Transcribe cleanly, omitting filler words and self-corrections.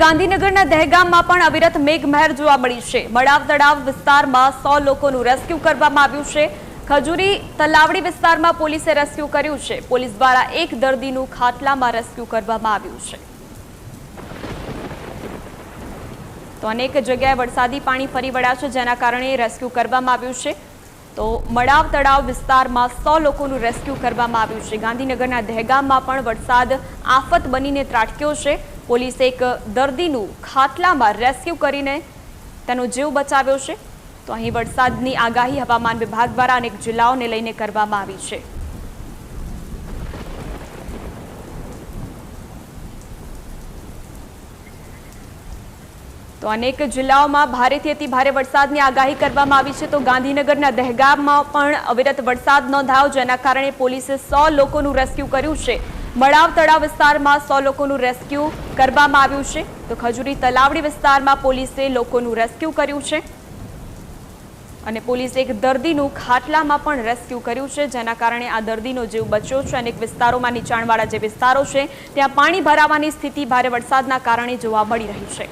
ગાંધીનગરના દહેગામમાં પણ અવિરત મેઘમહેર જોવા મળી છે। મડાવ તળાવ વિસ્તારમાં 100 લોકોનું રેસ્ક્યુ કરવામાં આવ્યું છે। ખજૂરી તલાવડી વિસ્તારમાં પોલીસે રેસ્ક્યુ કર્યું છે। પોલીસ દ્વારા એક દર્દીનું ખાટલામાં રેસ્ક્યુ કરવામાં આવ્યું છે। તો અનેક જગ્યાએ વરસાદી પાણી ફરી વળ્યા છે, જેના કારણે રેસ્ક્યુ કરવામાં આવ્યું છે। તો મડાવ તળાવ વિસ્તારમાં 100 લોકોનું રેસ્ક્યુ કરવામાં આવ્યું છે। ગાંધીનગરના દહેગામમાં પણ વરસાદ આફત બનીને ત્રાટક્યો છે। પોલીસે એક દર્દીનું ખાટલામાં રેસ્ક્યુ કરીને તેનો જીવ બચાવ્યો છે। તો અહીં વરસાદની આગાહી હવામાન વિભાગ દ્વારા અનેક જિલ્લાઓને લઈને કરવામાં આવી છે। તો અનેક જિલ્લાઓમાં ભારેથી અતિ ભારે વરસાદની આગાહી કરવામાં આવી છે। તો ગાંધીનગરના દહેગામમાં પણ અવિરત વરસાદ નોંધાયો, જેના કારણે પોલીસે 100 લોકોનું રેસ્ક્યુ કર્યું છે। મડાવ તળાવ વિસ્તારમાં 100 લોકોનું રેસ્ક્યુ કરવામાં આવ્યું છે। તો ખજૂરી તલાવડી વિસ્તારમાં પોલીસે લોકોનું રેસ્ક્યુ કર્યું છે અને પોલીસે એક દર્દીનું ખાટલામાં પણ રેસ્ક્યુ કર્યું છે, જેના કારણે આ દર્દીનો જીવ બચ્યો છે। અનેક વિસ્તારોમાં નીચાણવાળા જે વિસ્તારો છે ત્યાં પાણી ભરાવાની સ્થિતિ ભારે વરસાદના કારણે જોવા મળી રહી છે।